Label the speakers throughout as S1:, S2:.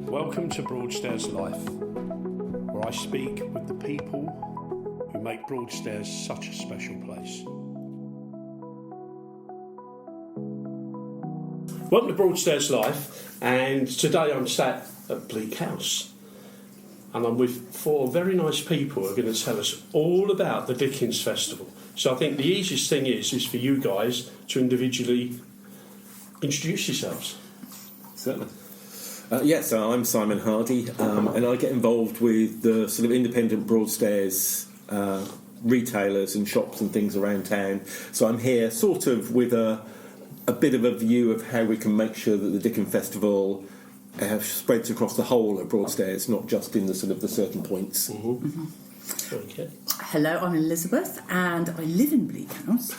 S1: Welcome to Broadstairs Life, where I speak with the people who make Broadstairs such a special place. Welcome to Broadstairs Life, and today I'm sat at Bleak House, and I'm with four very nice people who are going to tell us all about the Dickens Festival. So I think the easiest thing is for you guys to individually introduce yourselves.
S2: Certainly. So I'm Simon Hardy, and I get involved with the sort of independent Broadstairs retailers and shops and things around town. So I'm here sort of with a bit of a view of how we can make sure that the Dickens Festival spreads across the whole of Broadstairs, not just in the sort of the certain points.
S1: Mm-hmm. Mm-hmm. Okay.
S3: Hello, I'm Elizabeth and I live in Bleak House.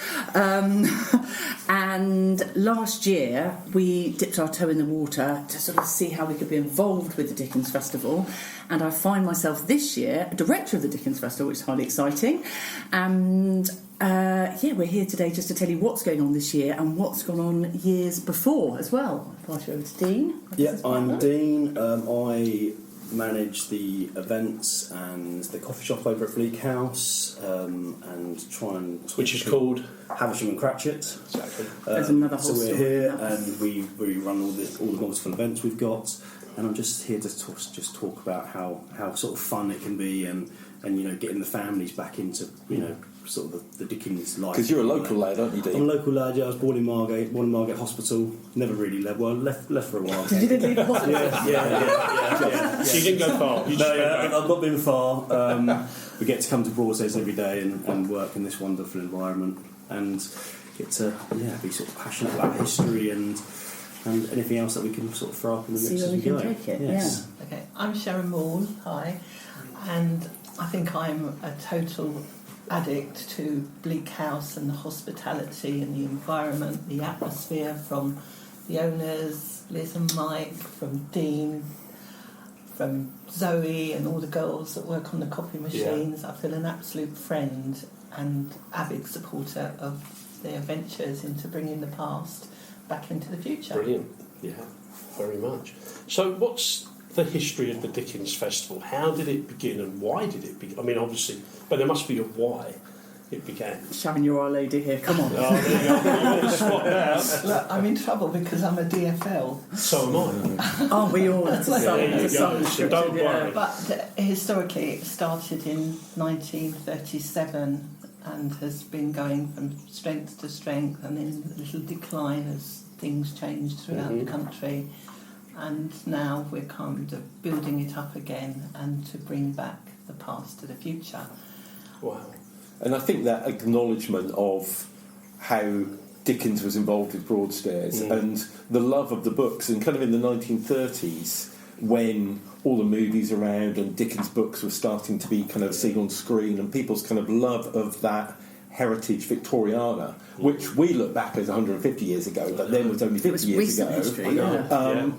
S3: And last year we dipped our toe in the water to sort of see how we could be involved with the Dickens Festival. And I find myself this year director of the Dickens Festival, which is highly exciting. And we're here today just to tell you what's going on this year and what's gone on years before as well. I'll pass you over to Dean.
S4: Yeah, I'm Dean. I manage the events and the coffee shop over at Bleak House, and try and...
S1: Which is called?
S4: Havisham and Cratchit.
S1: Exactly.
S3: There's another whole
S4: So we're
S3: story
S4: here
S3: in that.
S4: and we run all the multiple events we've got, and I'm just here to talk about how sort of fun it can be and you know, getting the families back into, you know, sort of the Dickens life.
S2: Because you're a local lad, aren't you, Dean?
S4: I'm a local lad, yeah. I was born in Margate Hospital. Never really left for a while.
S3: You did leave the hospital?
S4: Yeah.
S1: So you didn't go far? You just
S4: I've not been far. We get to come to Broadstairs every day and work in this wonderful environment and get to be sort of passionate about history and anything else that we can sort of throw up in the mix
S3: See
S4: as
S3: where
S4: we
S3: we can
S4: go.
S3: take it,
S4: Yes.
S3: yeah.
S5: Okay, I'm Sharon Moore, hi, and I think I'm a total addict to Bleak House and the hospitality and the environment, the atmosphere from the owners, Liz and Mike, from Dean, from Zoe and all the girls that work on the copy machines. I feel an absolute friend and avid supporter of their ventures into bringing the past back into the future.
S1: Brilliant. Yeah, very much. So what's the history of the Dickens Festival? How did it begin and why did it begin? I mean, obviously, but there must be a why it began.
S3: Sharon, you're our lady here, come on.
S1: Oh, there you go. You're spot now.
S5: Look, I'm in trouble because I'm a DFL.
S1: So am I.
S3: Aren't we all? To some,
S1: there you
S3: to
S1: go.
S3: some
S1: So don't
S3: yeah.
S1: worry.
S5: But historically it started in 1937 and has been going from strength to strength and in a little decline as things changed throughout the country. And now we're kind of building it up again and to bring back the past to the future.
S1: Wow.
S2: And I think that acknowledgement of how Dickens was involved with Broadstairs and the love of the books, and kind of in the 1930s when all the movies around and Dickens books were starting to be kind of seen on screen, and people's kind of love of that heritage Victoriana, which we look back as 150 years ago, but then was only 50 years ago,
S3: history,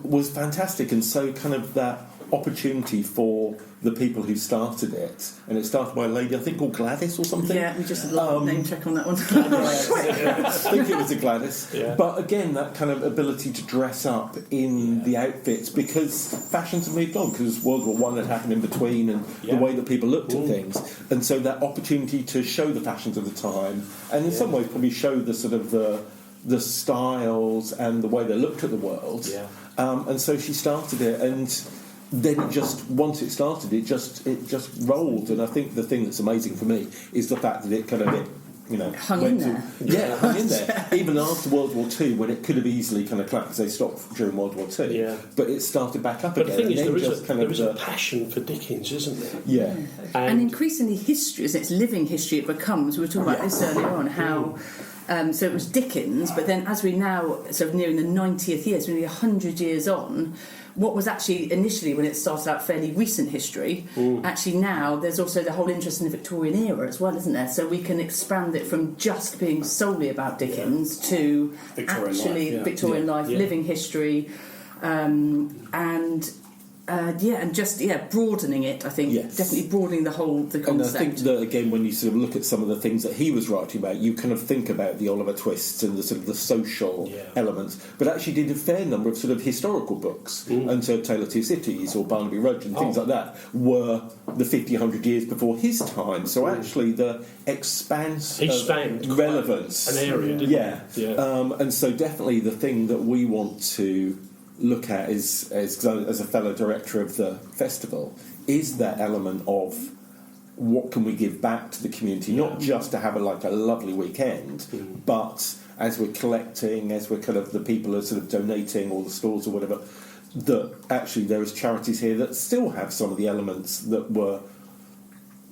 S2: was fantastic. And so kind of that opportunity for the people who started it, and it started by a lady I think called Gladys or something.
S3: Yeah, we just name check on that one.
S2: I think it was a Gladys.
S1: Yeah.
S2: But again, that kind of ability to dress up in the outfits, because fashions have moved on, because World War One had happened in between, and the way that people looked at things, and so that opportunity to show the fashions of the time, and in some ways probably show the sort of the styles and the way they looked at the world. Yeah. And so she started it, and then once it started, it just rolled. And I think the thing that's amazing for me is the fact that it kind of
S3: hung in there.
S2: Hung in there. Even after World War II, when it could have easily kind of collapsed, they stopped during World War II. Yeah. But it started back up
S1: but
S2: again.
S1: But the thing is,
S2: there
S1: is a passion for Dickens, isn't there?
S2: Yeah.
S3: And increasingly history, as it's living history it becomes. We were talking about this earlier on, how... so it was Dickens, but then as we now, sort of nearing the 90th year, so nearly 100 years on, what was actually initially, when it started out, fairly recent history, actually now there's also the whole interest in the Victorian era as well, isn't there? So we can expand it from just being solely about Dickens to Victorian life, living history, and and just broadening it. I think definitely broadening the concept.
S2: And I think that again, when you sort of look at some of the things that he was writing about, you kind of think about the Oliver Twists and the sort of the social elements, but actually did a fair number of sort of historical books. And so Tale of Two Cities or Barnaby Rudge and things like that were the 50, 100 years before his time. So actually the expanse of relevance,
S1: an area, didn't he?
S2: And so definitely the thing that we want to look at is as a fellow director of the festival, is that element of what can we give back to the community, not just to have a lovely weekend, but as we're collecting, as we're kind of the people are sort of donating, or the stores or whatever, that actually there is charities here that still have some of the elements that were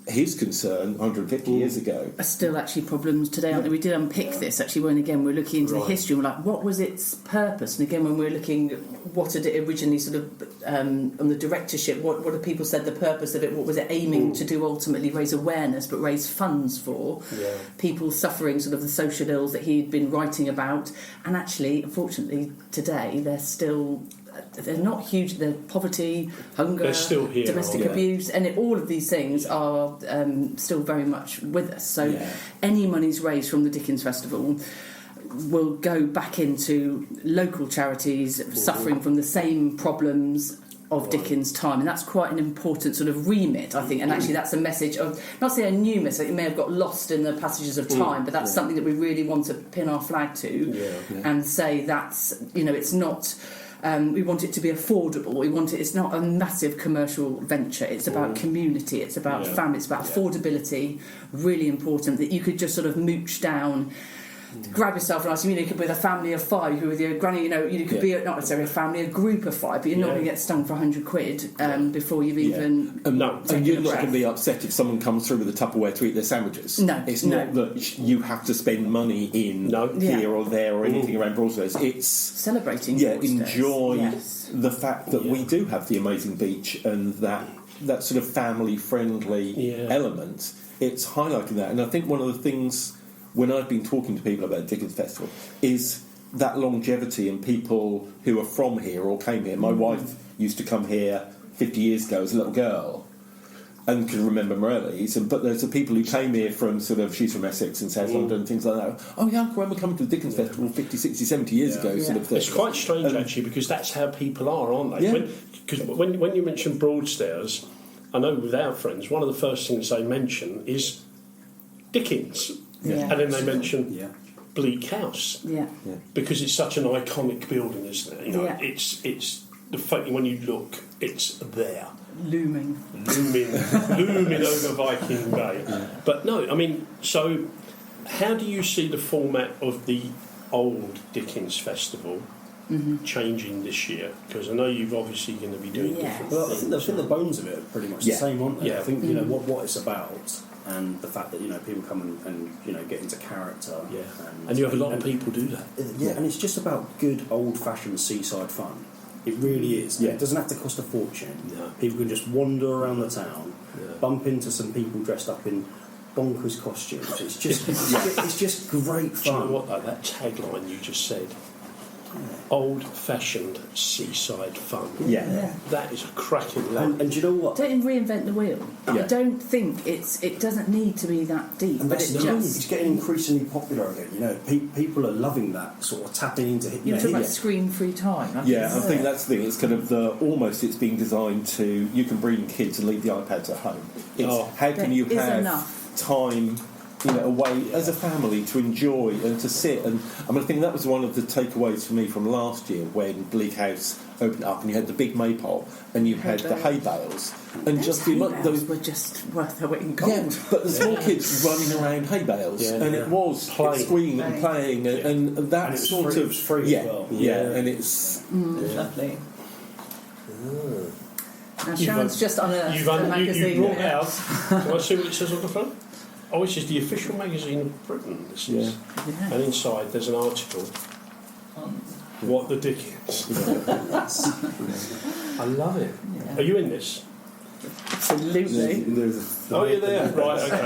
S2: his concern 150 years ago.
S3: Are still actually problems today, aren't they? We did unpick this actually when again we're looking into the history. We're like, what was its purpose? And again, when we're looking, what did it originally sort of on the directorship? What have people said the purpose of it? What was it aiming to do? Ultimately, raise awareness, but raise funds for people suffering sort of the social ills that he'd been writing about. And actually, unfortunately, today they're not huge. They're poverty, hunger,
S1: they're still here,
S3: domestic abuse, and all of these things are still very much with us. So any monies raised from the Dickens Festival will go back into local charities suffering from the same problems of Dickens' time, and that's quite an important sort of remit, I think. And actually, that's a message of, not say a new message, it may have got lost in the passages of time, but that's something that we really want to pin our flag to and say that's, it's not. We want it to be affordable. It's not a massive commercial venture. It's about community. It's about family. It's about affordability. Really important that you could just sort of mooch down, grab yourself an ice cream. You could be with a family of 5. You could be with your granny. You could be not necessarily a family, a group of 5. But you're not going to get stung for £100 before you've even.
S2: And you're not going to be upset if someone comes through with a Tupperware to eat their sandwiches.
S3: No,
S2: it's not that you have to spend money in here or there or anything around Broadstairs. It's
S3: celebrating.
S2: Enjoy the fact that we do have the amazing beach and that sort of family friendly element. It's highlighting that, and I think one of the things, when I've been talking to people about Dickens Festival, is that longevity and people who are from here or came here. My wife used to come here 50 years ago as a little girl and can remember Morelli's, but there's the people who came here from she's from Essex and South London and things like that. Oh yeah, I can remember coming to the Dickens Festival 50, 60, 70 years ago sort of thing.
S1: It's quite strange actually, because that's how people are, aren't they? Because when you mention Broadstairs, I know with our friends, one of the first things they mention is Dickens. And then they mention Bleak House, because it's such an iconic building, isn't it? It's the fact when you look, it's there, looming over Viking Bay. But no, I mean, so how do you see the format of the old Dickens Festival changing this year? Because I know you've obviously going to be doing different things.
S4: I think the bones of it are pretty much the same, aren't they? I think what it's about. And the fact that people come and get into character,
S1: and you have a lot of people do that.
S4: And it's just about good old-fashioned seaside fun. It really is. It doesn't have to cost a fortune. People can just wander around the town, bump into some people dressed up in bonkers costumes. It's just it's just great fun.
S1: Do you know what though? That tagline you just said. Old-fashioned seaside fun. That is a cracking line.
S4: And do you know what?
S3: Don't reinvent the wheel. I don't think it doesn't need to be that deep.
S4: And
S3: but
S4: it's getting increasingly popular again. People are loving that sort of tapping into.
S3: You're talking about screen-free time.
S2: I think that's the thing. It's kind of it's being designed to, you can bring kids and leave the iPads at home. It's how can you have time away as a family to enjoy and to sit. And I think that was one of the takeaways for me from last year when Bleak House opened up and you had the big maypole and you had the hay bales. And
S3: those were just worth their weight in gold.
S2: But the small kids running around hay bales and it was screaming and playing and that
S4: and
S2: sort
S4: free,
S2: of...
S4: It was free as well.
S2: And it's...
S5: Lovely.
S3: Now Sharon's just unearthed the magazine.
S1: You brought it out. Can I see what it says on the front? Oh, this is the official magazine of Britain. This is, and inside there's an article. What the Dickens? I love it. Are you in this?
S3: Absolutely.
S1: Oh, you're there, right? Okay.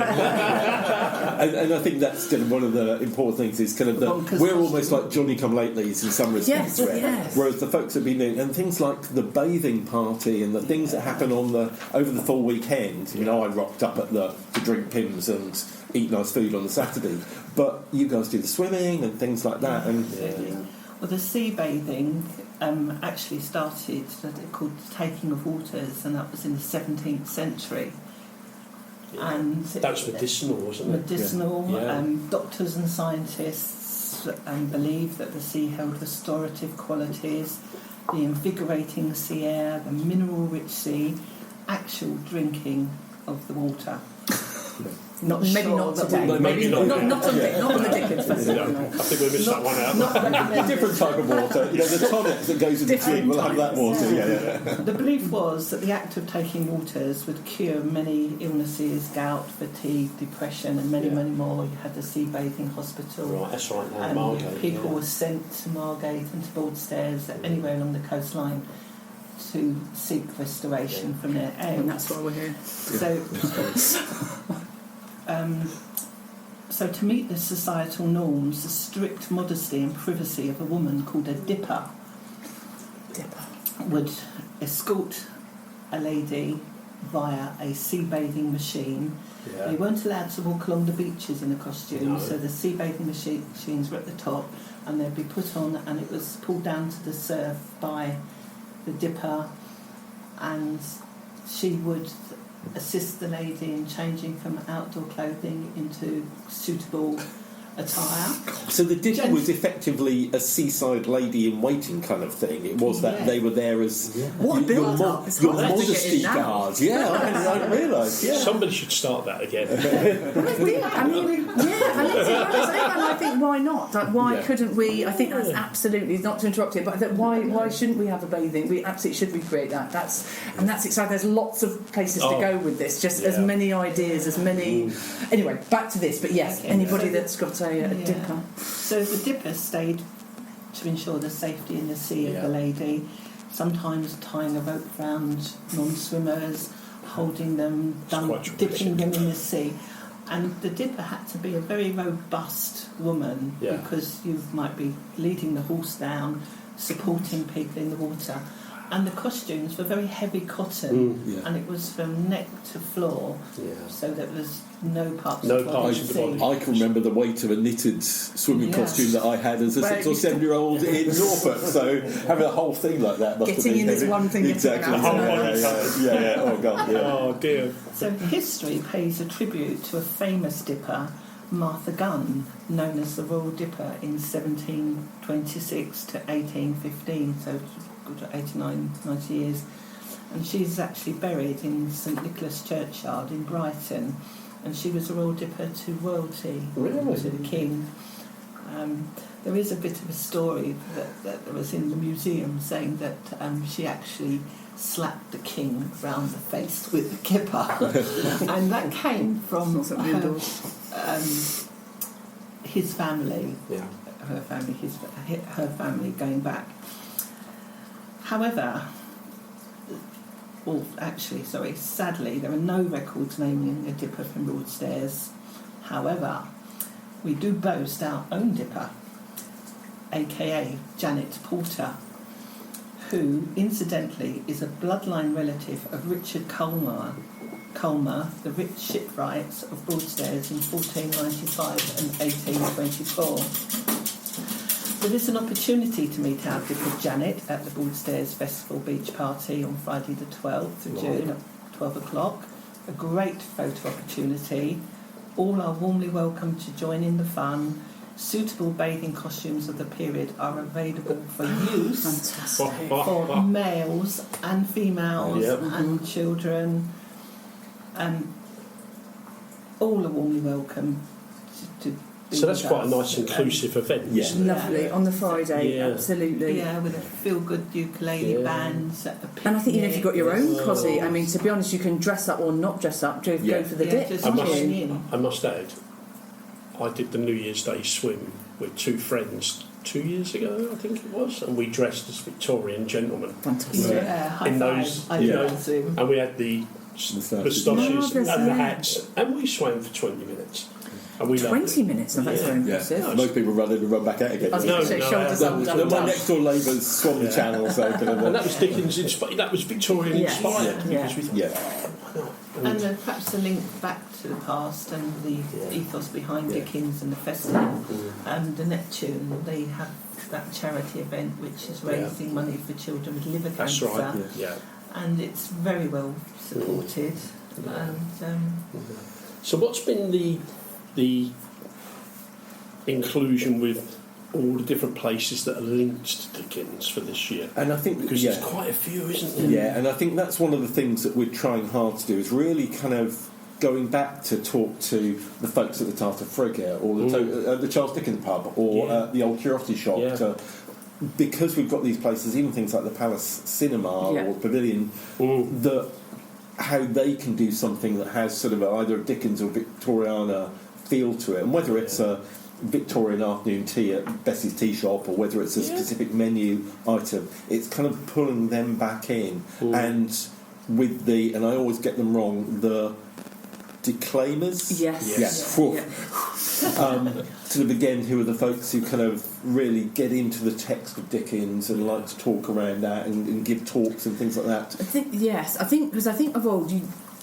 S2: And I think that's kind of one of the important things is kind of we're almost like Johnny-come-latelys in some respects,
S3: Yes.
S2: whereas the folks have been doing and things like the bathing party and the things that happen over the full weekend. You know, I rocked up at to drink Pimm's and eat nice food on the Saturday, but you guys do the swimming and things like that.
S5: Well, the sea bathing actually started, called Taking of Waters, and that was in the 17th century.
S1: Yeah.
S5: And
S1: That's medicinal, wasn't it?
S5: Medicinal.
S1: Yeah.
S5: Doctors and scientists believed that the sea held restorative qualities, the invigorating sea air, the mineral-rich sea, actual drinking of the water.
S3: Maybe not today.
S1: Maybe not.
S3: Not on the Dickens Festival.
S1: I think we missed that one out.
S2: A different type of water. You know, the tonic that goes in the tea, we'll have that water. Yeah.
S5: The belief was that the act of taking waters would cure many illnesses, gout, fatigue, depression, and many more. You had the sea bathing hospital.
S1: Right, that's right now,
S5: And
S1: Margate.
S5: people were sent to Margate and to Broadstairs, anywhere along the coastline, to seek restoration from their ailments.
S3: And that's why we're here.
S5: So to meet the societal norms, the strict modesty and privacy of a woman called a dipper would escort a lady via a sea bathing machine.
S1: Yeah.
S5: They weren't allowed to walk along the beaches in a costume,
S1: No.
S5: so the sea bathing machines were at the top, and they'd be put on, and it was pulled down to the surf by the dipper, and she would assist the lady in changing from outdoor clothing into suitable attire.
S2: So the dipper was effectively a seaside lady in waiting kind of thing. It was that they were there as
S3: What a
S2: your
S3: build-up. It's
S2: your
S3: hard to get
S2: modesty
S3: in now.
S2: guards. Yeah, I didn't realise. Yeah.
S1: Somebody should start that again.
S3: And I think why not? Like, why couldn't we? I think that's absolutely not to interrupt it, but why shouldn't we have a bathing? We absolutely should recreate that. That's exciting. There's lots of places to go with this. Just as many ideas, as many. Anyway, back to this. But yes, anybody that's got a dipper.
S5: So the dipper stayed to ensure the safety in the sea of the lady, sometimes tying a rope round non-swimmers, holding them, dipping them in the sea. And the dipper had to be a very robust woman because you might be leading the horse down, supporting people in the water. And the costumes were very heavy cotton, and it was from neck to floor, so there was no parts of the body.
S2: I can remember the weight of a knitted swimming costume that I had as a 6 or 7-year-old in Norfolk. So having a whole thing like that must have been
S3: in is one thing.
S2: Exactly.
S1: The whole body
S2: Yeah. Oh God. Yeah.
S1: Oh dear.
S5: So history pays a tribute to a famous dipper, Martha Gunn, known as the Royal Dipper in 1726 to 1815, so 89, 90 years. And she's actually buried in St Nicholas Churchyard in Brighton, and she was a Royal Dipper to royalty, to the King. There is a bit of a story that was in the museum saying that she actually slapped the King round the face with a kipper, and that came from his family, her family going back. However, sadly, there are no records naming a dipper from Broadstairs. However, we do boast our own dipper, aka Janet Porter, who, incidentally, is a bloodline relative of Richard Culmer, the rich shipwrights of Broadstairs in 1495 and 1824. There is an opportunity to meet our dipper Janet at the Broadstairs Festival Beach Party on Friday the 12th of June at 12 o'clock. A great photo opportunity. All are warmly welcome to join in the fun. Suitable bathing costumes of the period are available for use for males and females and children. All are warmly welcome to
S1: So that's quite a nice inclusive event.
S3: Lovely on the Friday, absolutely.
S5: Yeah, with a feel-good ukulele bands.
S3: And I think even if you've got your own cosy, I mean, to be honest, you can dress up or not dress up. Go for the dip.
S1: I must add, I did the New Year's Day swim with two friends 2 years ago, I think it was, and we dressed as Victorian gentlemen.
S3: Fantastic.
S5: And we had the
S1: moustaches
S3: Marvellous,
S1: and the
S3: yeah.
S1: hats, and we swam for 20 minutes. And we loved
S3: 20
S1: it.
S3: minutes, that's very impressive.
S2: Yeah. Most people run in and run back out again.
S3: I was going to say shoulders up,
S2: My
S3: down.
S2: next door neighbours swam the channel, so kind of,
S1: And that was Dickens inspired. That was Victorian
S3: Yes.
S1: inspired.
S3: Yeah.
S1: Because we thought, why not?
S5: And perhaps a link back to the past and the ethos behind Dickens and the festival and the Neptune. They have that charity event which is raising money for children with liver
S1: That's
S5: cancer.
S1: right. Yeah.
S5: And it's very well supported. And
S1: So what's been the inclusion with all the different places that are linked to Dickens for this year?
S2: and I think
S1: Because there's quite a few, isn't there?
S2: Yeah, and I think that's one of the things that we're trying hard to do is really kind of going back to talk to the folks at the Tartar Frigate or the Charles Dickens pub or the Old Curiosity Shop. Because we've got these places, even things like the Palace Cinema or Pavilion, that how they can do something that has sort of either a Dickens or Victoriana feel to it, and whether it's a Victorian afternoon tea at Bessie's Tea Shop or whether it's a specific menu item, it's kind of pulling them back in. And with and I always get them wrong, the declaimers, sort of again, who are the folks who kind of really get into the text of Dickens and like to talk around that and give talks and things like that.
S3: I think because of old,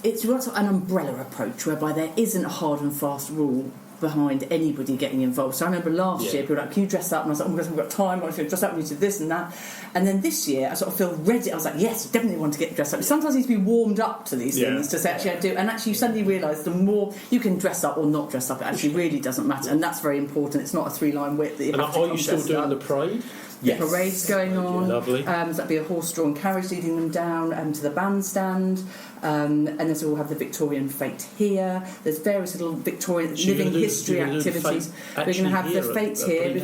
S3: it's an umbrella approach whereby there isn't a hard and fast rule behind anybody getting involved. So I remember last year people were like, can you dress up? And I was like, oh my gosh, we've got time, I'm going to dress up, we need to do this and that. And then this year I sort of feel ready. I was like, yes, definitely want to get dressed up. Sometimes you need to be warmed up to these things to say, actually I do. And actually you suddenly realise the more you can dress up or not dress up, it actually really doesn't matter. And that's very important. It's not a 3-line whip that you have to come
S1: are you still
S3: dressed
S1: doing
S3: up.
S1: the parade?
S3: Yes. Parades going on.
S1: Lovely.
S3: So that'd be a horse-drawn carriage leading them down to the bandstand. And then so we'll have the Victorian fete here. There's various little Victorian living history activities. We're going to have the fete here.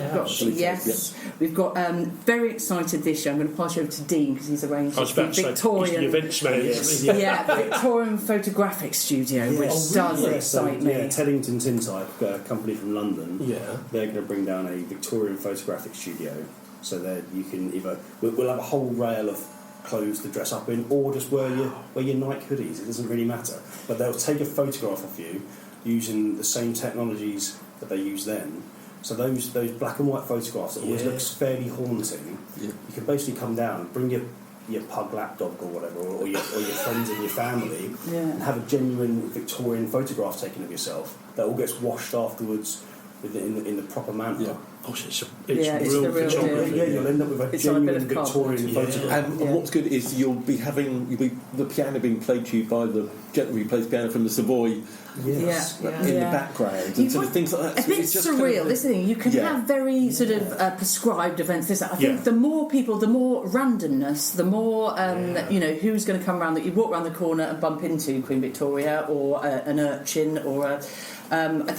S3: We've got very excited this year. I'm going to pass you over to Dean because he's arranged
S1: I was about to
S3: Victorian
S1: say, he's the events man.
S3: Victorian photographic studio, which does excite me.
S4: Teddington Tintype, a company from London.
S1: Yeah.
S4: They're going to bring down a Victorian photographic studio, so that you can either we'll have a whole rail of clothes to dress up in, or just wear your Nike hoodies. It doesn't really matter. But they'll take a photograph of you using the same technologies that they use then. So those black and white photographs that always looks fairly haunting. Yeah. You can basically come down and bring your pug lapdog or whatever, or your friends and your family, and have a genuine Victorian photograph taken of yourself that all gets washed afterwards in the proper manner.
S1: Yeah. Oh, it's
S3: the real
S1: photography.
S3: deal.
S4: You'll end up with a genuine Victorian photograph.
S2: And what's good is you'll be the piano being played to you by the gentleman who plays piano from the Savoy in the background, and sort of things like that.
S3: A bit surreal. This thing you can have very sort of prescribed events. I think the more people, the more randomness, the more who's going to come around that you walk around the corner and bump into Queen Victoria or an urchin or I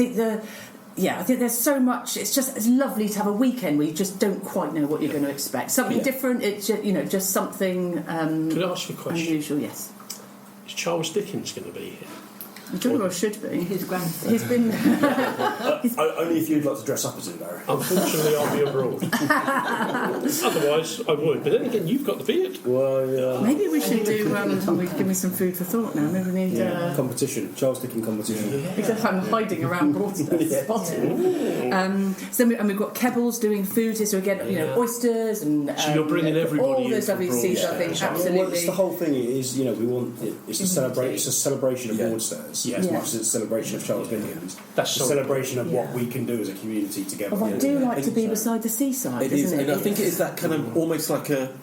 S3: think there's so much. It's lovely to have a weekend where you just don't quite know what you're going to expect. Something different. It's just something.
S1: Could I ask you a question?
S3: Unusual, yes.
S1: Is Charles Dickens going to be here?
S3: Or should be.
S5: his grandson.
S3: He's been.
S4: Only if you'd like to dress up as him, Barry.
S1: Unfortunately, I'll be abroad. Otherwise, I would. But then again, you've got the beard.
S4: Well,
S3: Maybe we should do. Give me some food for thought now. Maybe we need.
S4: Competition, Charles Dickens competition.
S3: Except I'm hiding around Broadstairs. So we've got Kebbles doing food here. So again, oysters and.
S1: So you're bringing everybody
S3: all those lovely seeds. I think absolutely.
S4: Well, it's the whole thing is, we want it's a celebration of Broadstairs. As much as it's a celebration of Charles Dickens. That's a celebration of what we can do as a community together.
S3: Well, I do like to be beside the seaside,
S2: it is,
S3: isn't it?
S2: and I think it is that kind of almost like a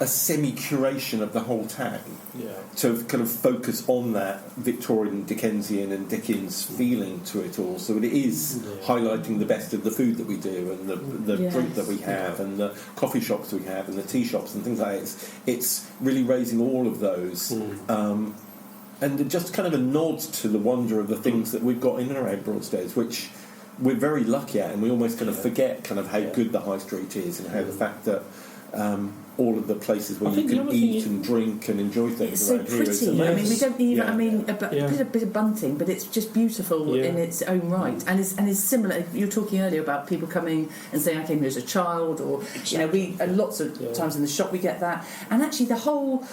S2: semi-curation of the whole town.
S1: Yeah.
S2: To kind of focus on that Victorian, Dickensian and Dickens feeling to it all. So it is highlighting the best of the food that we do and the drink that we have and the coffee shops we have and the tea shops and things like that. It's really raising all of those. And just kind of a nod to the wonder of the things that we've got in and around Broadstairs, which we're very lucky at, and we almost kind of forget kind of how good the high street is and how the fact that all of the places where
S1: I
S2: you
S1: think the
S2: can
S1: other
S2: eat
S1: thing
S2: and drink and enjoy things
S3: It's so
S2: around here is
S3: pretty. I
S2: amazing.
S3: mean, we don't even.
S2: Yeah.
S3: I mean,
S1: Yeah.
S3: a bit of bunting, but it's just beautiful
S1: Yeah.
S3: in its own right, and is similar. You were talking earlier about people coming and saying, "I came here as a child," or we lots of times in the shop we get that. And actually, the whole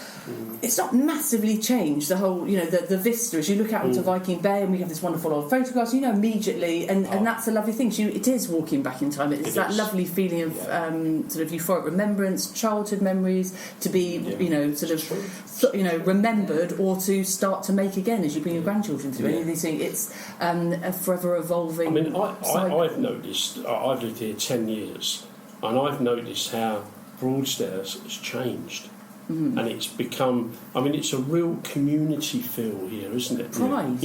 S3: it's not massively changed. The whole the vista as you look out onto Viking Bay, and we have this wonderful old photographs. Immediately, and that's a lovely thing. So it is walking back in time. It's that lovely feeling of sort of euphoric remembrance, childhood memories. To be, remembered or to start to make again as you bring your grandchildren through. Any of these things, it's a forever evolving.
S1: I mean,
S3: cycle.
S1: I've noticed. I've lived here 10 years, and I've noticed how Broadstairs has changed, and it's become. I mean, it's a real community feel here, isn't it?
S3: Pride.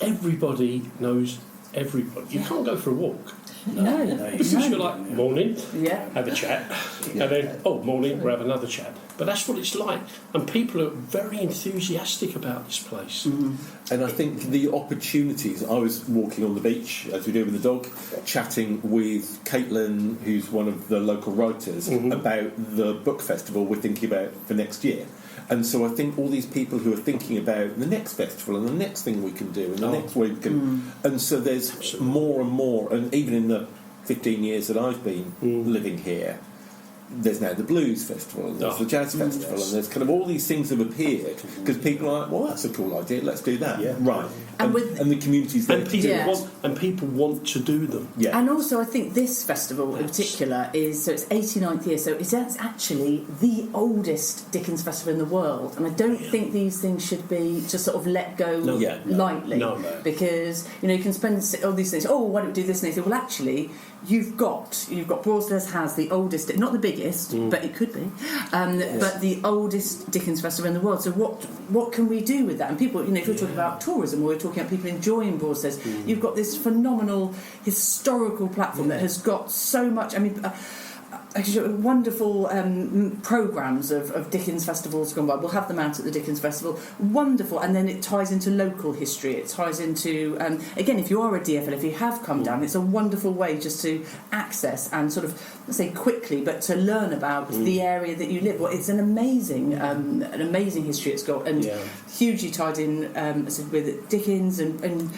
S1: Everybody knows everybody. You can't go for a walk.
S3: No.
S1: Because you're like, morning,
S3: Yeah.
S1: have a chat, and then, morning, we'll have another chat. But that's what it's like. And people are very enthusiastic about this place.
S2: And I think the opportunities, I was walking on the beach, as we do with the dog, chatting with Caitlin, who's one of the local writers, about the book festival we're thinking about for next year. And so I think all these people who are thinking about the next festival and the next thing we can do and the next way we can... And so there's more and more, and even in the 15 years that I've been living here, there's now the Blues Festival and there's the Jazz Festival and there's kind of all these things have appeared because people are like, well, that's a cool idea, let's do that.
S4: Yeah.
S2: Right. And the community's there.
S1: And people want to do them.
S2: Yeah.
S3: And also, I think this festival in particular it's 89th year, so it's actually the oldest Dickens festival in the world. And I don't think these things should be just sort of let go lightly.
S1: No.
S3: Because, you can spend all these things, why don't we do this? And they say, well, actually, you've got Broadstairs has the oldest, not the biggest, but it could be, but the oldest Dickens festival in the world. So what can we do with that? And people, if you're talking about tourism, or we're talking about people enjoying Broadstairs, you've got this phenomenal historical platform that has got so much. I mean. Wonderful programmes of Dickens festivals gone by. We'll have them out at the Dickens Festival. Wonderful, and then it ties into local history. It ties into again, if you are a DFL, if you have come down, it's a wonderful way just to access and sort of say quickly, but to learn about the area that you live. Well, it's an amazing history it's got, and hugely tied in with Dickens and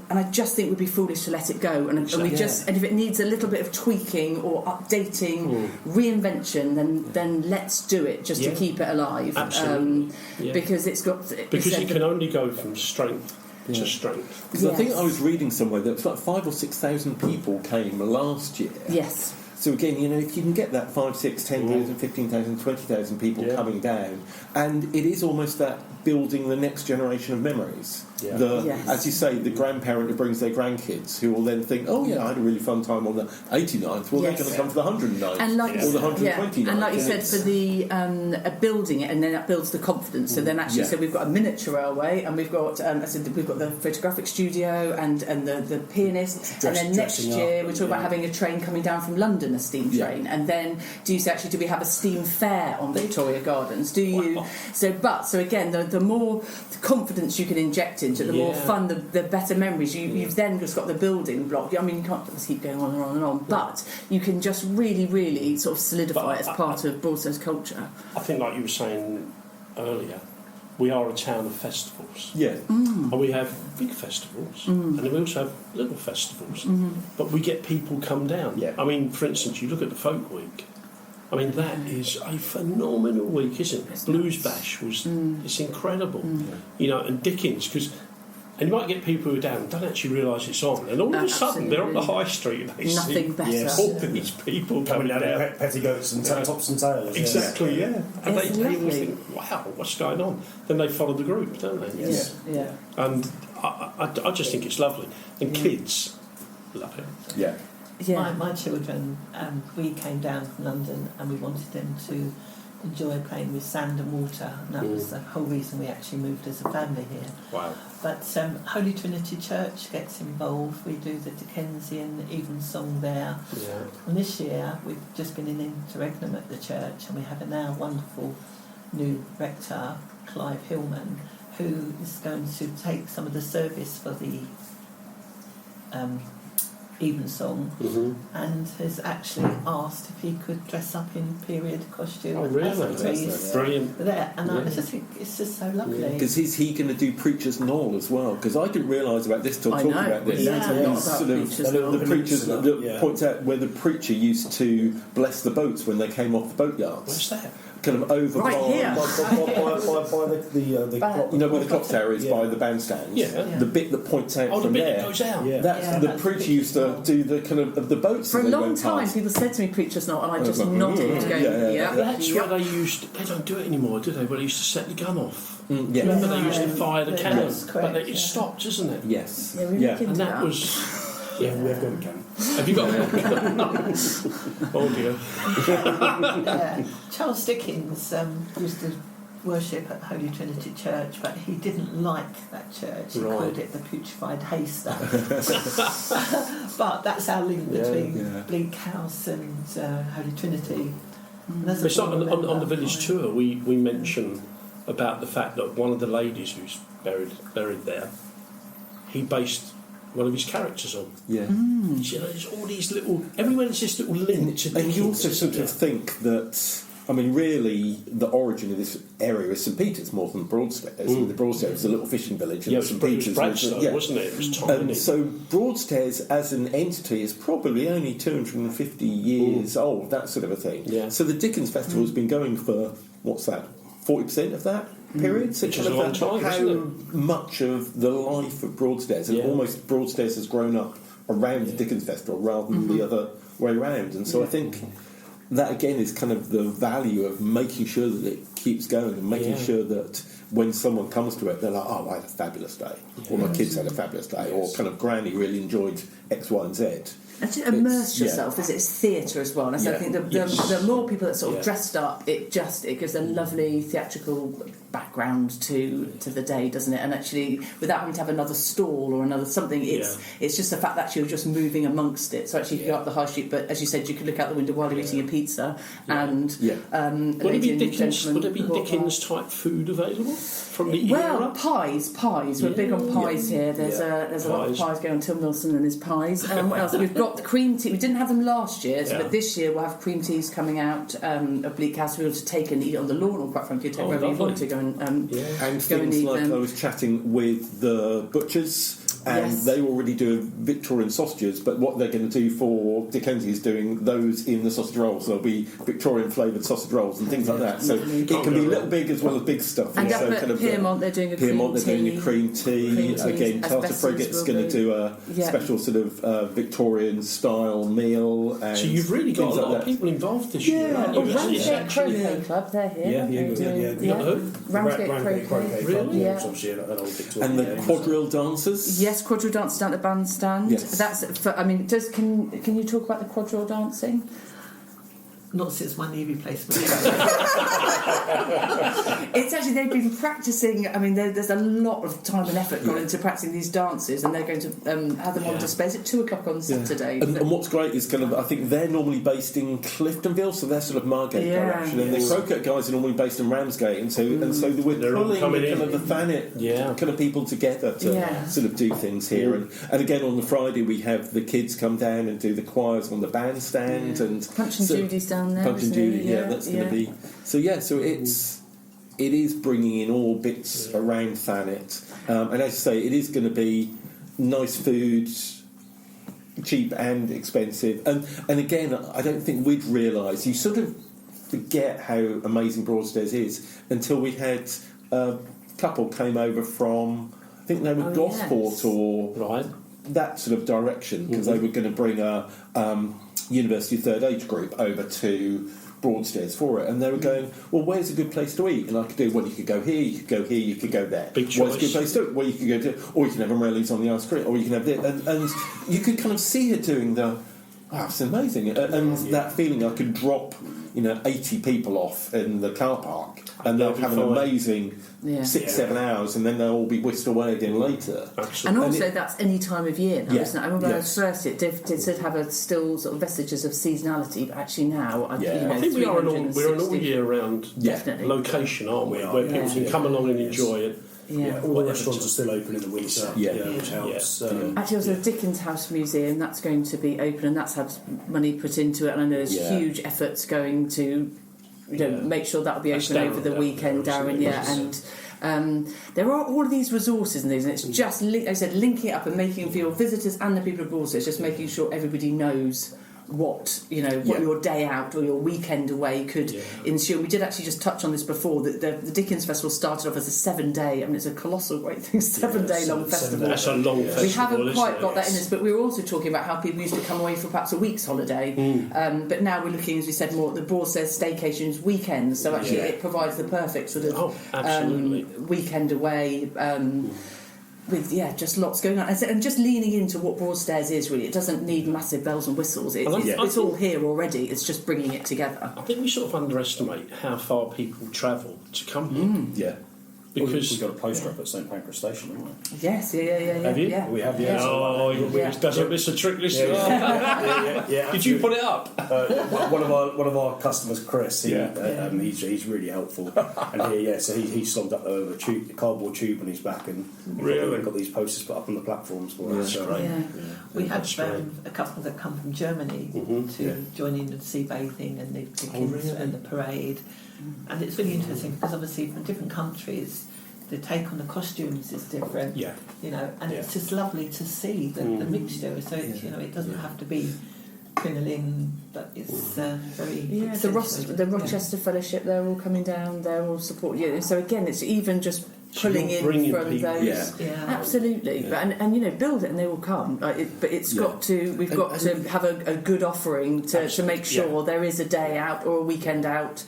S3: I just think we'd be foolish to let it go. And if it needs a little bit of tweaking or updating, reinvention, then let's do it just to keep it alive.
S1: Absolutely.
S3: Because it's got.
S1: Because it can only go from strength to strength.
S2: Because I think I was reading somewhere that it was like 5,000 or 6,000 people came last year.
S3: Yes.
S2: So again, if you can get that 5, 6, 10,000, 15,000, 20,000 people coming down, and it is almost that building the next generation of memories.
S1: Yeah.
S2: As you say, the grandparent who brings their grandkids, who will then think, I had a really fun time on the 89th. Well, they're going to come for the 109th or the 129th.
S3: And like you said, for the building it, and then that builds the confidence. So then actually, so we've got a miniature railway, and we've got we've got the photographic studio and the pianist, and then next year we're talking about having a train coming down from London, a steam train, and then do we have a steam fair on Victoria Gardens? Do you?
S1: Wow.
S3: So again, the more confidence you can inject into it, the more fun, the better memories. You've then just got the building block. I mean, you can't just keep going on and on and on, but you can just really, really sort of solidify it as part of Broadstairs culture.
S1: I think, like you were saying earlier, we are a town of festivals.
S2: Yeah.
S1: And we have big festivals, and then we also have little festivals. But we get people come down.
S2: Yeah.
S1: I mean, for instance, you look at the Folk Week. I mean, that is a phenomenal week, isn't it? Blues Bash was it's incredible, and Dickens, and you might get people who are down don't actually realise it's on, and all of a sudden they're on the high street and they
S3: Nothing
S1: see
S3: better.
S1: all these people coming down.
S4: petticoats and tops and tails.
S1: Exactly, and
S3: It's
S1: they
S3: lovely.
S1: think, wow, what's going on? Then they follow the group, don't they?
S3: Yeah.
S1: And I just think it's lovely, and kids love it.
S2: Yeah.
S3: Yeah.
S5: My children, we came down from London and we wanted them to enjoy playing with sand and water, and that was the whole reason we actually moved as a family here.
S1: Wow.
S5: But Holy Trinity Church gets involved. We do the Dickensian evensong there.
S1: Yeah.
S5: And this year we've just been in interregnum at the church, and we have a now wonderful new rector, Clive Hillman, who is going to take some of the service for the evensong, and has actually asked if he could dress up in period costume.
S1: Oh, really?
S5: As a priest
S1: Brilliant.
S5: there, and I just think it's just so lovely.
S2: Because is he going to do Preacher's Knoll as well? Because I didn't realise about this till
S3: I
S2: talking
S3: know.
S2: about this.
S3: Yeah.
S2: It's
S3: About
S2: sort of
S3: Preacher's Knoll.
S2: the preachers
S4: Yeah.
S2: points out where the preacher used to bless the boats when they came off the boat yards.
S1: Where's that?
S2: Kind of over
S3: Right
S2: by,
S3: here.
S4: By the
S3: Back.
S2: you know where the clock tower is
S4: Yeah.
S2: by the bandstand.
S1: Yeah.
S2: The bit that points out
S1: Oh, the
S2: from
S1: bit
S2: there.
S1: that goes out.
S4: Yeah.
S2: That's
S5: Yeah,
S2: the
S5: that's
S2: preacher used to do the kind of the boats
S3: For
S2: as
S3: a
S2: they
S3: long
S2: went
S3: time,
S2: past.
S3: people said to me, "Preacher's Knoll," and I just
S2: like,
S3: nodded, going,
S2: yeah.
S1: That's
S3: yep.
S1: where they used. They don't do it anymore, do they? Well, they used to set the gun off.
S2: Yeah.
S1: Remember, they used to fire the
S5: Yeah,
S1: cannon,
S5: that's
S1: but
S5: correct,
S1: it stopped, isn't it?
S2: Yes.
S3: Yeah, we
S2: Yeah.
S3: look into
S1: And that
S3: that.
S1: was.
S4: Yeah, we have got a can.
S1: Have you got one? Oh dear.
S5: Yeah. Charles Dickens used to worship at Holy Trinity Church, but he didn't like that church. He
S1: Right.
S5: called it the putrefied haystack. But that's our link between
S2: Yeah.
S5: Bleak House and Holy Trinity. And there's a
S1: It's like on the
S5: member
S1: village
S5: of
S1: tour, we mention about the fact that one of the ladies who's buried there, he based one of his characters on.
S2: Yeah.
S1: You know, there's all these little. Everywhere there's this little link to
S2: And
S1: Dickens,
S2: you also
S1: isn't
S2: sort of
S1: there?
S2: think that, I mean, really, the origin of this area is St Peter's more than Broadstairs. The Broadstairs is a little fishing village, and
S1: Yeah, it was,
S2: St
S1: it was
S2: Peter's
S1: Broadstairs, wasn't it? It was tiny.
S2: And so Broadstairs as an entity is probably only 250 years old, that sort of a thing.
S1: Yeah.
S2: So the Dickens Festival has been going for, what's that, 40% of that period? So
S1: Which
S2: kind
S1: is a
S2: of
S1: long time,
S2: how
S1: isn't
S2: much of the life of Broadstairs, and
S1: Yeah.
S2: almost Broadstairs has grown up around the Dickens Festival rather than the other way around. And so I think that again is kind of the value of making sure that it keeps going and making sure that when someone comes to it, they're like, "Oh, I had a fabulous day," or "My kids had a fabulous day," or kind of "Granny really enjoyed X, Y, and Z."
S3: And to immerse
S2: yeah.
S3: yourself, it's theatre as well. And so I think the more people that sort of dressed up, it gives a lovely theatrical background to the day, doesn't it? And actually, without having to have another stall or another something, it's just the fact that you're just moving amongst it. So actually, you can go up the high street, but as you said, you could look out the window while you're eating your pizza. And
S1: Would it be Dickens type food available from the era?
S3: pies. We're big on pies here. There's a lot of pies going on. Till Milson and his pies. What else? We've got the cream tea. We didn't have them last year, but this year we'll have cream teas coming out of Bleak House. We'll to take and eat on the lawn, or quite frankly, take wherever you want to go and
S2: And
S3: go and
S2: things
S3: eat
S2: like
S3: them.
S2: I was chatting with the butchers, and they already do Victorian sausages, but what they're going to do for Dickensie is doing those in the sausage rolls. There'll be Victorian flavoured sausage rolls and things like that. So it can be little big as well as big stuff.
S3: And
S2: so
S3: up at Piermont, they're doing a
S2: Piermont,
S3: cream
S2: they're
S3: tea.
S2: doing a cream tea. Again, Tartar
S3: Asbestos
S2: Frigate's
S3: will
S2: going to
S3: do.
S2: do a special sort of Victorian style meal. And
S1: So you've really got a
S2: things
S1: lot
S2: like
S1: of
S2: that.
S1: people involved this year, haven't
S3: Oh,
S1: you? It's
S3: Ramsgate
S1: actually-
S3: Croquet Club, they're here.
S1: You got who?
S3: Ramsgate
S4: Croquet
S3: Croquet.
S4: Club,
S3: Yeah.
S4: it's obviously an old Victorian
S2: And the
S4: game,
S2: quadrille dancers.
S3: Yes, quadrille dancers down at the bandstand.
S2: Yes.
S3: That's for, I mean, can you talk about the quadrille dancing?
S5: Not since my knee replacement.
S3: It's actually they've been practicing. I mean, there's a lot of time and effort gone into practicing these dances, and they're going to have them on display at 2:00 on Saturday.
S2: And what's great is kind of, I think they're normally based in Cliftonville, so they're sort of Margate direction, and the Croquet guys are normally based in Ramsgate, and so we're
S1: They're all
S2: pulling
S1: coming
S2: the kind
S1: in.
S2: of the Thanet kind of people together to sort of do things here, and again on the Friday we have the kids come down and do the choirs on the bandstand, and
S3: Punch and Judy's down there.
S2: Punch and
S3: isn't he?
S2: Judy, that's going to be so. So it is bringing in all bits around Thanet, and as I say, it is going to be nice food, cheap and expensive, and again, I don't think we'd realise. You sort of forget how amazing Broadstairs is until we had a couple came over from, I think they were Gosport or that sort of direction, because they were going to bring a University Third Age group over to Broadstairs for it, and they were going, well, where's a good place to eat? And I could do, well, you could go here, you could go here, you could go there.
S1: Big
S2: Where's
S1: choice.
S2: a good place to eat? Well, you could go to, or you can have umbrellas on the ice cream, or you can have this, and you could kind of see her doing the, wow, it's amazing, and that feeling I could drop 80 people off in the car park, and they'll have an amazing 6-7 hours, and then they'll all be whisked away again later.
S3: And also, that's any time of year now, isn't it? I remember when I was first, it did have a still sort of vestiges of seasonality, but actually now,
S1: I think we're an all year round location, aren't we? Where people can come along and enjoy it.
S4: All the restaurants are still open in the winter, which helps.
S3: Actually, also the Dickens House Museum, that's going to be open, and that's had money put into it, and I know there's huge efforts going to make sure that'll be open over the weekend, Darren, and there are all of these resources and things, and it's just, like I said, linking it up and making for your visitors and the people abroad, so it's just making sure everybody knows what your day out or your weekend away could ensure. We did actually just touch on this before, that the Dickens Festival started off as a 7-day, I mean, it's a colossal great thing, 7-day long festival.
S1: That's a long festival.
S3: We haven't quite got that in this, but we were also talking about how people used to come away for perhaps a week's holiday, but now we're looking, as we said, more at the Broadstairs staycations weekends, so actually it provides the perfect sort of weekend away, with just lots going on, and just leaning into what Broadstairs is really. It doesn't need massive bells and whistles. It's all here already. It's just bringing it together.
S1: I think we sort of underestimate how far people travel to come here. Because
S4: we've got a poster up at St Pancras Station, haven't we?
S3: Yes,
S1: Have you?
S3: Yeah.
S4: We have,
S1: Doesn't miss a trick, listen. Did you put it up?
S4: One of our customers, Chris, he's really helpful, and so he slogged up a cardboard tube on his back, and we've got these posters put up on the platforms for us.
S5: We had a couple that come from Germany to join in with sea bathing and the Dickens and the parade. And it's really interesting because obviously from different countries the take on the costumes is different. And it's just lovely to see the mixture. So it's, it doesn't have to be crinoline, but it's very
S3: the Rochester Fellowship, they're all coming down, they're all supporting. So again, it's even just pulling in from people. Those. Absolutely. And build it and they will come. But it's got to. We've got to have a good offering to make sure there is a day out or a weekend out.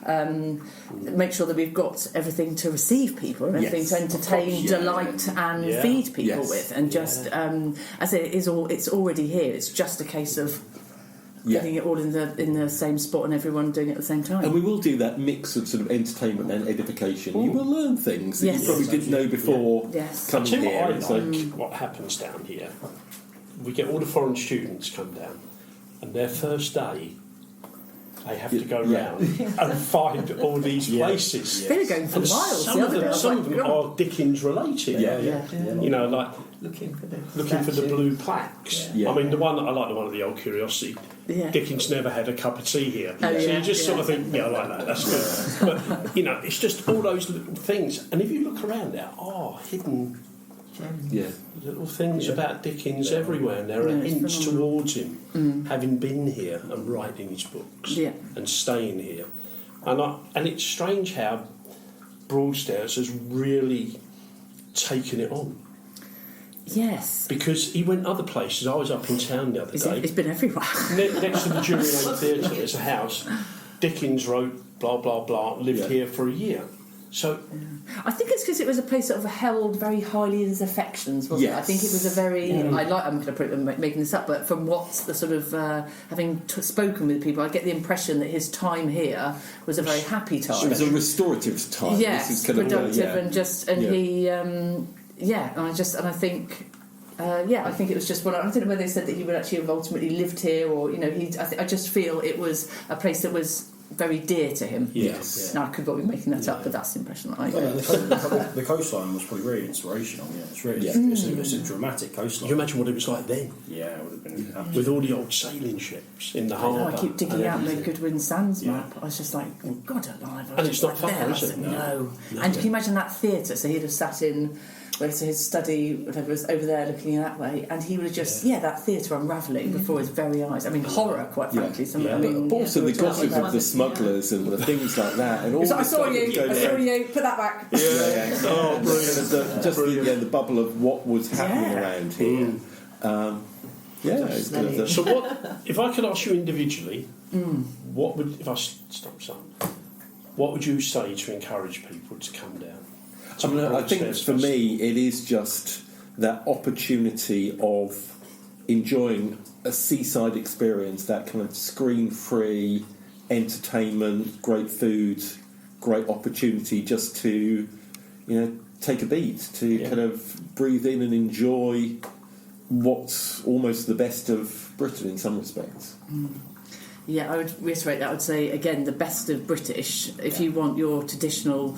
S3: Make sure that we've got everything to receive people and everything to entertain, delight and feed people with, and just as I say, it's already here. It's just a case of getting it all in the same spot and everyone doing it at the same time.
S2: And we will do that mix of sort of entertainment and edification. You will learn things that you probably didn't know before coming here.
S1: What happens down here, we get all the foreign students come down, and their first day they have to go round and find all these places.
S3: They were going for miles.
S1: Some of them are Dickens related. Like
S5: looking for
S1: the blue plaques. I mean, I like the one of the Old Curiosity. Dickens never had a cup of tea here. So you just sort of think, I like that. That's good. But it's just all those little things. And if you look around, there are hidden little things about Dickens everywhere, and there are hints towards him having been here and writing his books and staying here. And it's strange how Broadstairs has really taken it on.
S3: Yes.
S1: Because he went other places. I was up in town the other day.
S3: It's been everywhere.
S1: Next to the Jury Lane Theatre, there's a house. Dickens wrote blah, blah, blah, lived here for a year. So,
S3: I think it's because it was a place that sort of held very highly in his affections, wasn't it? I think it was a very. I'm going to put making this up, but from what the sort of having spoken with people, I get the impression that his time here was a very happy time.
S2: It was a restorative time.
S3: Yes, productive he. I think. I think it was just one. I don't know whether they said that he would actually have ultimately lived here, or I just feel it was a place that was very dear to him. Now I could well be making that up, but that's the impression that I get.
S4: The coastline was probably really inspirational. It's really it's a dramatic coastline.
S1: Can you imagine what it was like then?
S4: Yeah, it would have been
S1: with all the old sailing ships in the harbour.
S3: I keep digging out the Goodwin Sands map. I was just like, oh, God alive!
S1: And it's not far, is it?
S3: No. And can you imagine that theatre? So he'd have sat in. So his study, whatever, was over there looking that way, and he would have just, that theatre unravelling before his very eyes. I mean, horror, quite frankly.
S2: But also the gossip of the smugglers and the things like that. And all
S3: I saw you, put that back.
S2: Oh, brilliant. Just the bubble of what was happening around here.
S1: So what, if I could ask you individually, what would you say to encourage people to come down?
S2: I think for me it is just that opportunity of enjoying a seaside experience, that kind of screen-free entertainment, great food, great opportunity just to, take a beat, to kind of breathe in and enjoy what's almost the best of Britain in some respects.
S3: I would reiterate that. I would say, again, the best of British. If you want your traditional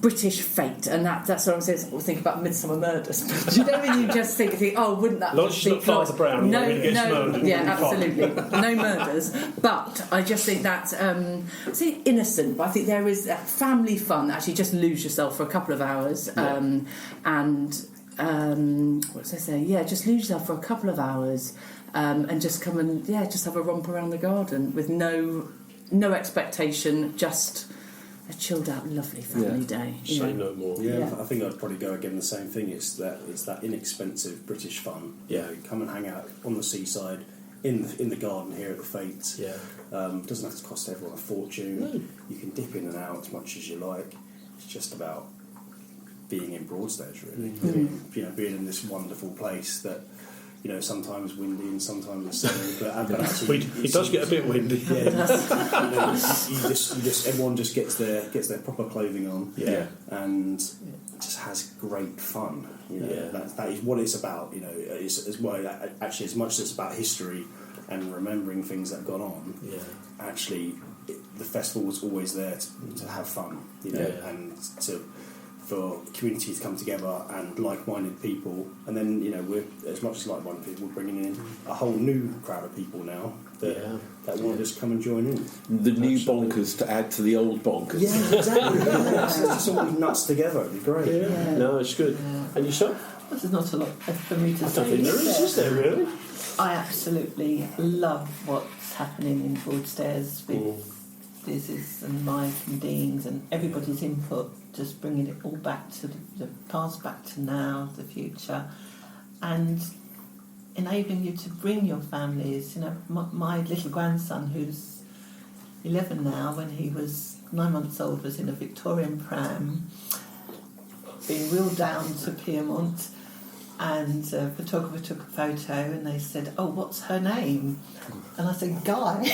S3: British fate, and that's what I'm saying. I think about Midsummer Murders. Do you know when you just think, oh, wouldn't that
S1: Not just Father Brown.
S3: No,
S1: when he gets murdered.
S3: yeah, absolutely, no murders. But I just think that say innocent, but I think there is that family fun. Actually, just lose yourself for a couple of hours, and what did I say? Yeah, just lose yourself for a couple of hours, and just come and just have a romp around the garden with no expectation, just a chilled out, lovely family day.
S1: Say no more.
S4: Yeah, I think I'd probably go again the same thing. It's that inexpensive British fun.
S1: Yeah.
S4: You know, come and hang out on the seaside, in the garden here at the Fates.
S1: Yeah.
S4: Doesn't have to cost everyone a fortune.
S1: No.
S4: You can dip in and out as much as you like. It's just about being in Broadstairs, really. Being in this wonderful place that, sometimes windy and sometimes sunny, but actually
S1: It does get a bit windy.
S4: Yeah, everyone just gets their proper clothing on, and just has great fun. That is what it's about. It's as well. Actually, as much as it's about history and remembering things that have gone on.
S1: Yeah.
S4: Actually, the festival was always there to have fun. And for community to come together and like-minded people, and then we're as much as like-minded people, we're bringing in a whole new crowd of people now that want to just come and join in.
S2: The new bonkers to add to the old bonkers.
S4: Yeah, exactly. Let's just all be nuts together. It'd be great.
S1: Yeah. No, it's good.
S5: Yeah.
S1: And yourself?
S5: Well, there's not a lot for me to
S1: I
S5: say.
S1: don't think there is there really?
S5: I absolutely love what's happening in Broadstairs with Liz's and Mike and Dean's and everybody's input, just bringing it all back to the past, back to now, the future, and enabling you to bring your families. My little grandson, who's 11 now, when he was 9 months old, was in a Victorian pram, being wheeled down to Piermont, and a photographer took a photo and they said, "Oh, what's her name?" And I said, "Guy,"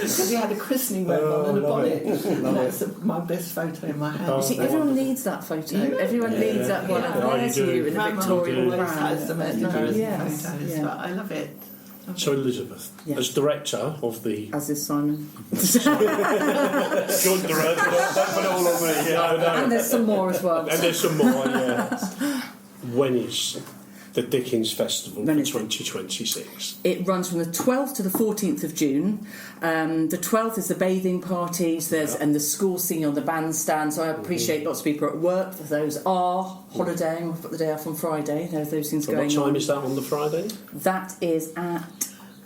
S5: because he had a christening robe on and a bonnet. And that's my best photo in my house.
S3: You see, everyone needs that photo. Everyone needs that one. There's you in the
S5: Grandma
S3: Victorian
S5: always
S3: pram.
S5: has the most interesting photos,
S3: Yeah.
S5: but I love it.
S1: So Elizabeth, as director of the
S3: As is Simon.
S1: joint director, don't put it all on me. Yeah, no.
S3: And there's some more as well.
S1: And there's some more. Yeah. When is the Dickens Festival for
S3: When is it?
S1: 2026?
S3: It runs from the 12th to the 14th of June. The 12th is the bathing parties, and the school singing on the bandstand. So I appreciate lots of people are at work. Those are holidaying. We've got the day off on Friday. There's those things
S1: So
S3: going
S1: what
S3: on.
S1: time is that on the Friday?
S3: That is at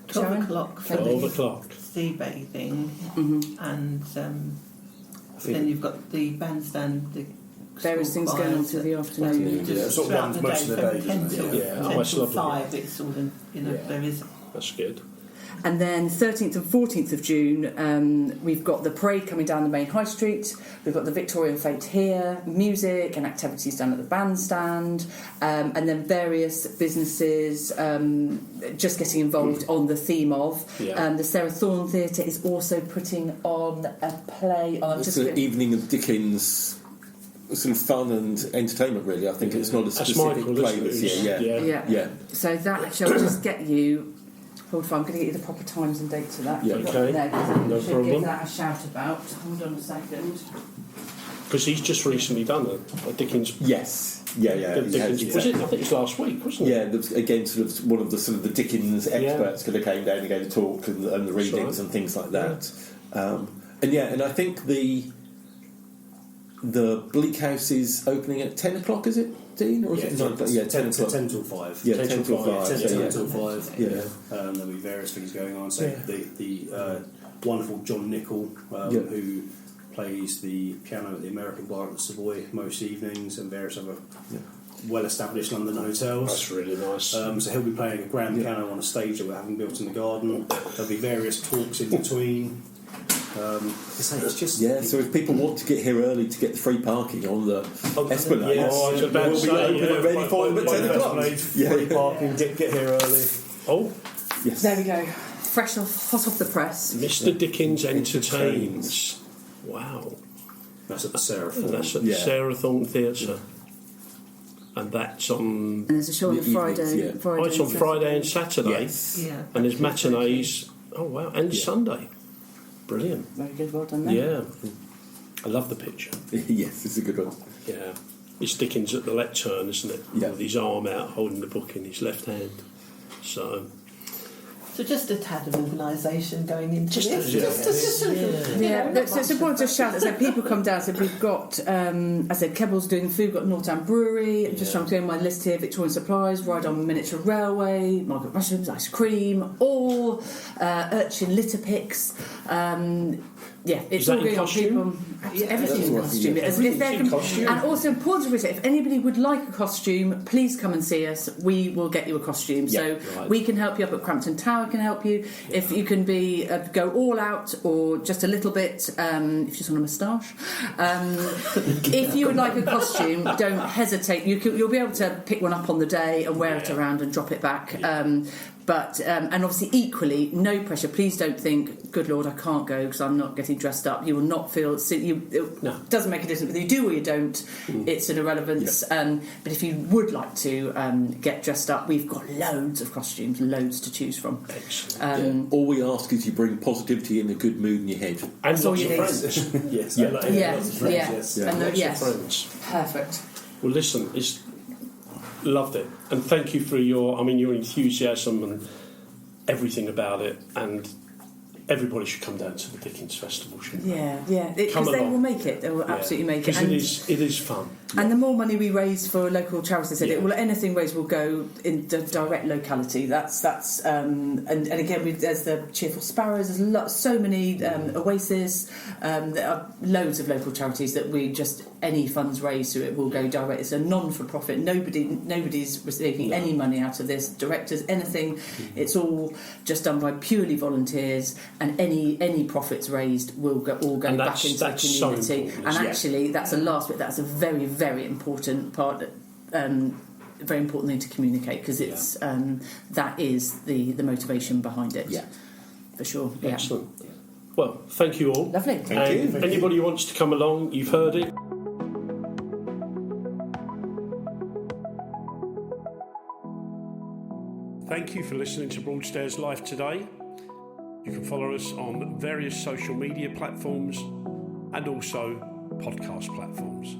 S5: 12
S3: Sharon?
S5: o'clock for
S1: 12
S5: the
S1: o'clock.
S5: sea bathing, and then you've got the bandstand, the
S3: Various
S5: school
S3: things going on
S5: choirs
S3: through the afternoon.
S5: just
S4: Yeah, sort of
S5: throughout
S4: runs
S5: the
S4: most
S5: day
S4: of the
S5: from
S4: day,
S5: 10
S4: doesn't
S5: till,
S4: it?
S1: Yeah.
S5: 10
S1: Oh, that's
S5: till
S1: lovely.
S5: 5. It's all in, there is.
S1: That's good.
S3: And then 13th and 14th of June, we've got the parade coming down the main high street. We've got the Victorian Fete here, music and activities done at the bandstand, and then various businesses just getting involved on the theme of.
S1: Yeah.
S3: The Sarah Thorne Theatre is also putting on a play.
S2: It's an evening of Dickens, sort of fun and entertainment. Really, I think it's not a
S1: That's
S2: specific
S1: Michael,
S2: play
S1: isn't it?
S2: this year.
S3: Yeah. So that shall just get you. Hold on, I'm going to get you the proper times and dates of that.
S2: Yeah,
S1: okay.
S3: No
S1: No
S3: should
S1: problem.
S3: give that a shout about. Hold on a second.
S1: Because he's just recently done a Dickens.
S2: Yes. Yeah.
S1: Dickens, was it? I think it was last week, wasn't it?
S2: Yeah, there was, again, sort of one of the the Dickens experts kind of came down and gave a talk and the readings and things like that. And I think the Bleak House is opening at 10 o'clock. Is it, Dean? Or is it 9 o'clock? Yeah, 10 o'clock.
S4: 10 till 5.
S2: Yeah, 10 till 5.
S4: 10
S2: Yeah.
S4: till 5.
S2: Yeah.
S4: There'll be various things going on. So the wonderful John Nichol, who plays the piano at the American Bar at the Savoy most evenings, and various other well-established London hotels.
S1: That's really nice.
S4: So he'll be playing a grand piano on a stage that we're having built in the garden. There'll be various talks in between. It's just
S2: So if people want to get here early to get the free parking on the Esplanade,
S1: I was about to
S2: we'll be
S1: say,
S2: open and ready for them at 10 o'clock.
S4: Free parking, get here early.
S1: Oh,
S2: Yes.
S3: There we go. Fresh off, hot off the press.
S1: Mr. Dickens Entertains. Wow.
S4: That's at the Sarah Thorne.
S1: And that's at the Sarah Thorne Theatre. And that's on...
S3: And there's a show on
S2: The
S3: the Friday.
S2: evenings,
S3: Friday
S1: Oh, it's on
S3: and
S1: Friday and Saturday.
S2: Yes.
S5: Yeah.
S1: And there's matinees. Oh, wow. And Sunday. Brilliant.
S3: Very good, well done there.
S1: Yeah. I love the picture.
S2: Yes, it's a good one.
S1: Yeah. It's Dickens at the lectern, isn't it?
S2: Yeah.
S1: With his arm out, holding the book in his left hand. So
S5: just a tad of organisation going into
S1: Just
S5: this.
S1: a-
S5: Just a little.
S3: Yeah, so it's important to shout that so people come down. So we've got, I said, Kebble's doing food, we've got Northdown Brewery. I'm just trying to go on my list here. Victorian Supplies, Ride On Miniature Railway, Margaret Mushrooms, ice cream, all urchin litter picks. It's
S1: Is that
S3: all
S1: in
S3: going on.
S1: costume?
S3: People, everything's in costume.
S1: Everything's in costume.
S3: And also important to say, if anybody would like a costume, please come and see us. We will get you a costume. So
S1: right.
S3: we can help you up at Crampton Tower. Can help you if you can be go all out or just a little bit. If you just want a moustache, if you would like a costume, don't hesitate. You'll be able to pick one up on the day and wear it around and drop it back. But and obviously equally, no pressure. Please don't think, good Lord, I can't go because I'm not getting dressed up. You will not feel. It doesn't make a difference whether you do or you don't. It's an irrelevance.
S2: Yeah.
S3: But if you would like to get dressed up, we've got loads of costumes, loads to choose from.
S1: Excellent.
S2: All we ask is you bring positivity and a good mood in your head.
S1: And
S3: That's all
S1: lots
S3: you
S1: of
S3: need.
S1: friends.
S4: Yes.
S2: Yeah.
S4: Lots of
S3: Yes,
S4: friends,
S3: yeah.
S4: yes.
S3: And
S1: Lots
S3: yes,
S1: of friends.
S3: perfect.
S1: Well, listen, loved it. And thank you for your enthusiasm and everything about it. And everybody should come down to the Dickens Festival, shouldn't they?
S3: Yeah, because they
S1: along.
S3: will make it. They will absolutely make it.
S1: Because it is fun.
S3: And the more money we raise for local charities, I said anything raised will go in the direct locality. That's and again, there's the Cheerful Sparrows. There's so many Oasis. There are loads of local charities that we just any funds raised to it will go direct. It's a non-for-profit. Nobody's receiving any money out of this. Directors, anything. It's all just done by purely volunteers, and any profits raised will all go back into the community.
S1: So important,
S3: and actually, that's the last bit. That's a very, very important part. Very important thing to communicate because it's that is the motivation behind it.
S2: Yeah,
S3: for sure.
S1: Excellent. Well, thank you all.
S3: Lovely.
S2: Thank you.
S1: Anybody who wants to come along, you've heard it. Thank you for listening to Broadstairs Live today. You can follow us on various social media platforms and also podcast platforms.